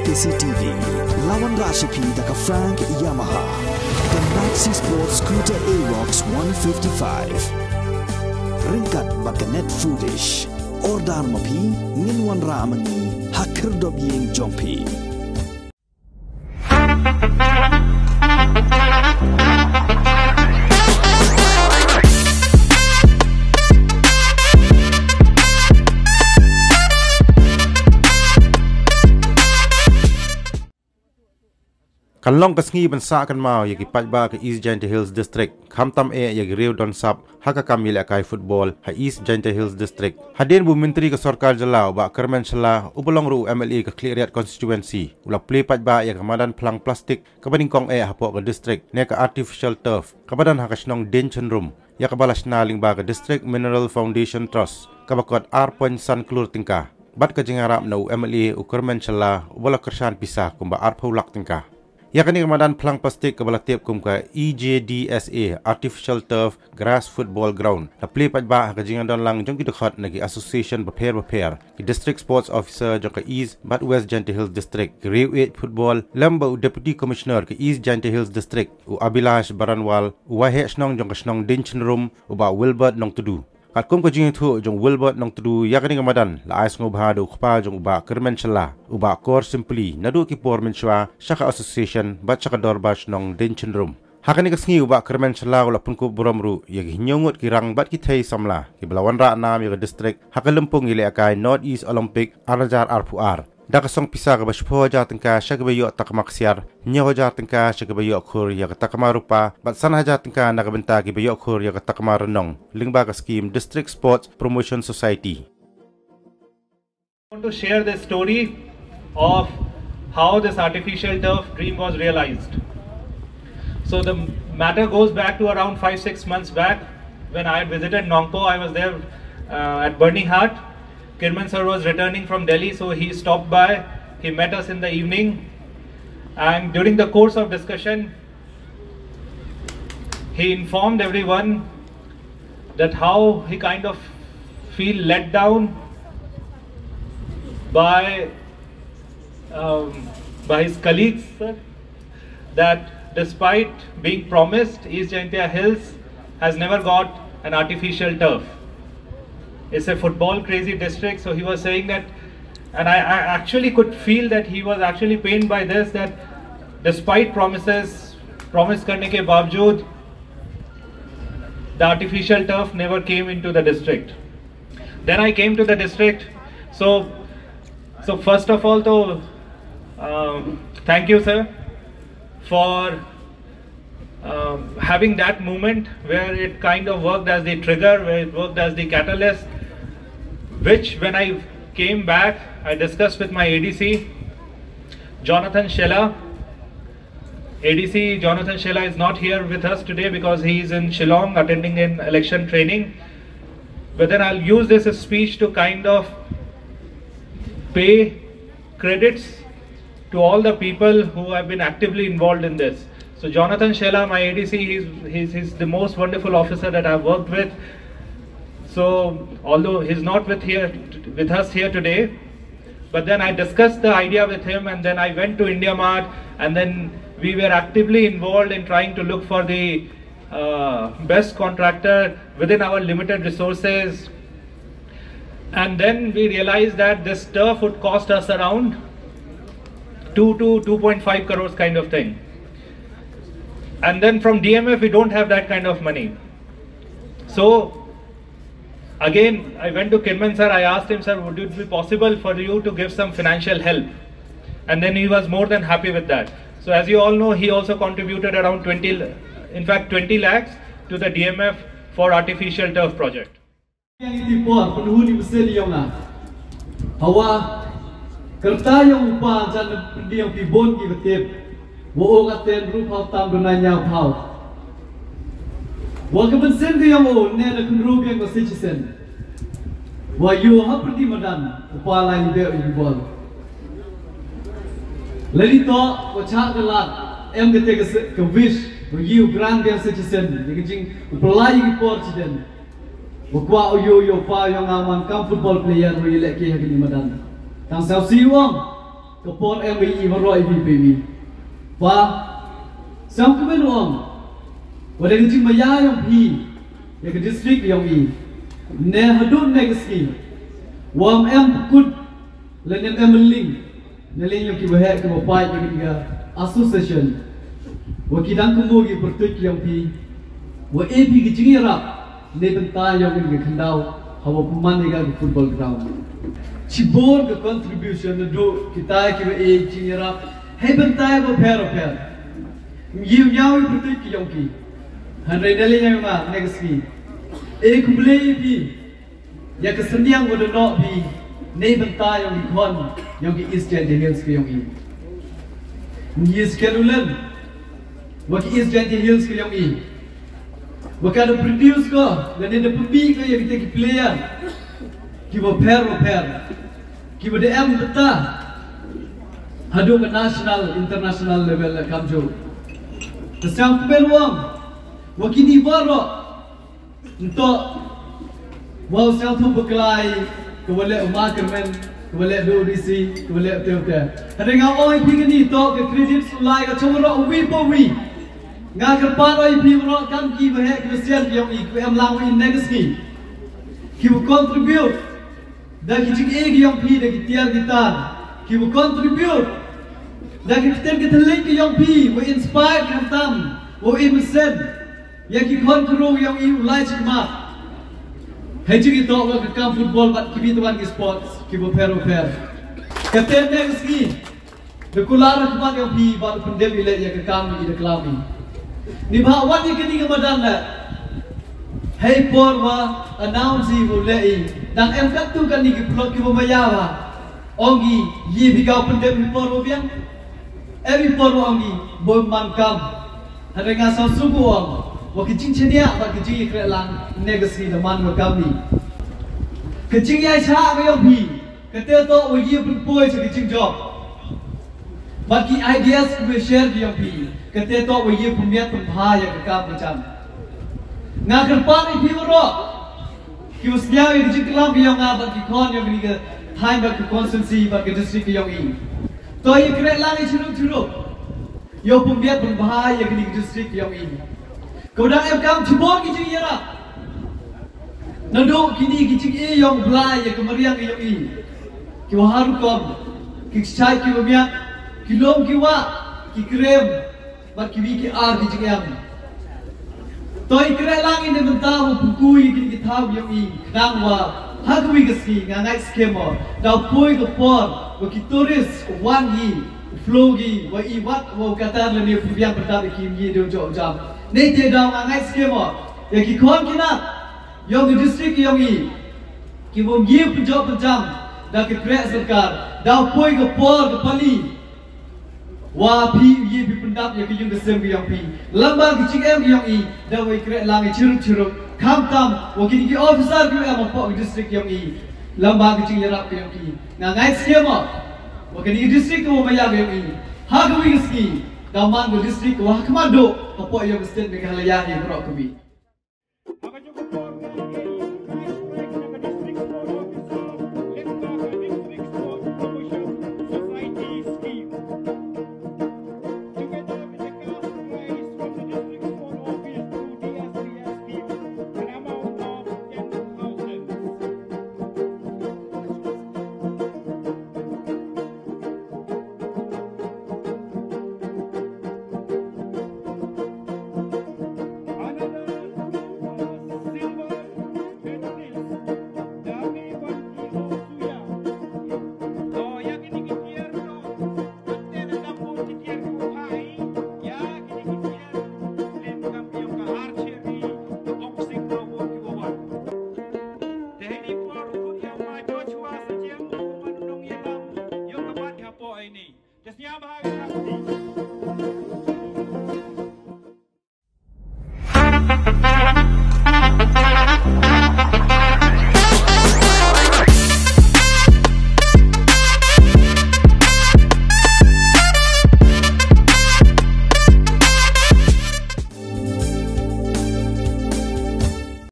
CCTV, lawan Rashipi daka Frank Yamaha, the Maxi Sports Scooter Aerox 155. Ringkat baka net foodish, ordar mapi, nginwan ramani, hakir dob ying jompi. Kalong kasngi bansa kan mau yagi Paidbah ke East Jaiñtia Hills District khamtam yagi Rio Don Sap haka kamil akai football ha East Jaiñtia Hills District hadin bu menteri ke sarkar Jalau ba Kyrmen Shylla ubulong ru MLA ke Cleariat constituency ula Plie Paidbah yagi Madan pelang plastik ke bandingkong hapok ke district ne ke artificial turf ke badan haka snong denchen room ya ke balas naling ba ke district mineral foundation trust ke bakot arpon san klur tingkah bat ke jengarap no MLA u Kyrmen Shylla ubula kersan pisah kumba arpaulak tingkah. Ya kini Madan pelang plastik ke bala tiap kum ke EJDSA Artificial Turf Grass Football Ground. La Plie Paidbah ke jingan don lang jong ki dekat nagi association beper ki district sports officer jong ke East but West Jaiñtia Hills District ki Rio 8 football lamba u deputy commissioner ke East Jaiñtia Hills District u Abilash Baranwal u wahe snong jong ke snong Dinchen Room u ba Wilbert nong tudu. Kat kum ke jingan tu jong Wilbert nong tudu ya kini Madan la ais ngobhadu khpa jong uba Kyrmen Shylla uba kor simply nadu ki por menchwa shaka association bat shaka dorbash nong Dinchen Room. Hakani kasngi uba Kyrmen Shylla ula punku buromru yagi nyongut ki rang bat ki thai samla ki belawan ra nam yaga district hakalempung ile akai North East Olympic arajar arpuar. Da kasong pisa ka bashpo ja tengka shagabayo takmaksiar nyaho ja tengka shagabayo khur yaga takmarupa bat sana ja tengka nagabenta ki bayo khur yaga takmarenong lingba ka scheme District Sports Promotion Society. I want to share the story of how this artificial turf dream was realized. So the matter goes back to around 5-6 months back when I had visited Nongpo. I was there at Burning Heart. Kyrmen sir was returning from Delhi, so he stopped by. He met us in the evening, and during the course of discussion, he informed everyone that how he kind of feel let down by his colleagues, sir, that despite being promised, East Jaiñtia Hills has never got an artificial turf. It's a football crazy district, so he was saying that, and I actually could feel that he was actually pained by this, that despite promise karne ke baavjood, the artificial turf never came into the district. Then I came to the district. So first of all, thank you, sir, for having that moment where it kind of worked as the trigger, where it worked as the catalyst, which when I came back, I discussed with my ADC, Jonathan Shylla. ADC Jonathan Shylla is not here with us today because he is in Shillong attending an election training. But then I'll use this speech to kind of pay credits to all the people who have been actively involved in this. So Jonathan Shylla, my ADC, he's the most wonderful officer that I've worked with. So although he's not with us here today, but then I discussed the idea with him, and then I went to India Mart, and then we were actively involved in trying to look for the best contractor within our limited resources. And then we realized that this turf would cost us around 2 to 2.5 crores kind of thing. And then from DMF we don't have that kind of money. So again, I went to Kyrmen sir, I asked him, sir, would it be possible for you to give some financial help? And then he was more than happy with that. So as you all know, he also contributed around 20 lakhs to the DMF for artificial turf project. Wakabansen yang o nela kunrubiang ko citizen. Wa you haperti Madan upala ni be ubol. Lalito wacak dalat em kete ke wish wa you grand biang citizen diging upala ni president. Wakwa yo pa yang aman kam football player ro ilek ke hagi Madan. Tang sao siwang kapor MBI waroi BPB wa sang kemen wong wa de jing maya yang pi ya ke district yang i ne hadun ne ski wam pukut len ling ne ling yang ki bahak ke bapai ke association wa kidang kemugi bertuk yang pi wa AP ke jing rap ne bentai yang ke khandau hawa peman ke football ground cibor ke contribution do kita ke jing rap hai bentai ba pair yiu nyau bertuk yang ki Handai dalih yang mana negasi, kumulai pi, ya kesenian bodoh nak pi, ni bentai yang ikon, yang ki East Jaiñtia Hills ke yang ini. Ni skedulan, waki East Jaiñtia Hills ke yang ini. Waki ada produce ko, dan ada pembi ko yang kita ki player, ki pair, ki DM betah, hadu ke national, international level kamjo. Tersiang peluang. Wakini baru untuk mau satu berkelai kewalek Kyrmen kewalek DC kewalek betul. Ada ngau orang pergi ni tok ke kredit sulai ke cuma rak wi po wi. Ngah kerpan orang pergi rak kam ki bahak kesian yang ik em lang in negasi. Ki contribute dah ki jing eg yang pergi dah ki tiar kita. Ki contribute dah ki kita link yang pergi we inspire kam tam we imsen. Yang kita kru yang ini ulai cuma, hanya kita tahu kita football, but kita tuan kita sports, kita pair. Kapten negeri, berkular cuma yang pi, baru pendem ilek yang kita ini kelami. Ni bahawan yang kini Madan le, hey porwa announce ulai, dan kat tu kan ni kita kita bayar, ongi ye bigau pendem porwa biang, every porwa ongi berman kam, ada ngasal suku ong. Waktu Jaiñtia bagi jing kerlang negasi daman kami. Kecing yang cak kau pi, kata tu wajib berpuai jadi jing job. Bagi ideas kau share dia pi, kata tu wajib punya pembahaya kekam macam. Ngah kerpan ini berok, kau sedia yang jing kelam yang ngah bagi kon yang ni ke time bagi konsensi bagi district yang ini. Tu yang kerlang ini curuk, yang punya pembahaya yang ni district yang ini. Kau dah kam cibor ki jing yara. Nado kini ki jing yang Plie yang kemarian yang ini. Ki haru kom, ki chai ki bamia, ki lom ki wa, ki krem, bar ki ki ar ki jing yang. Toi kre lang ini mentau pukui ki thau yang ini. Nang wa hagwi gasi ngangai skemo. Dau poi ko por, ki tourist wangi, flogi, wa I wat wa kata le ni pubiang pertama ki ye do jam. Ni tidak mengai skema. Yang kikon kita, yang di district yang ini, kita mengiap penjam, dah kerja serkar, dah poi ke por ke Plie, wah pi ye pi pendap yang kita kesem yang pi, lambat kicik yang ini, dah wei kerja langi curuk, kam tam, wakil kita officer kita mampu di district yang ini, lambat kicik yang ini, mengai skema, wakil di district kita bayar yang ini, hak wei ski. Daman ke district wah kemado apa yang state Meghalaya yang berok kami.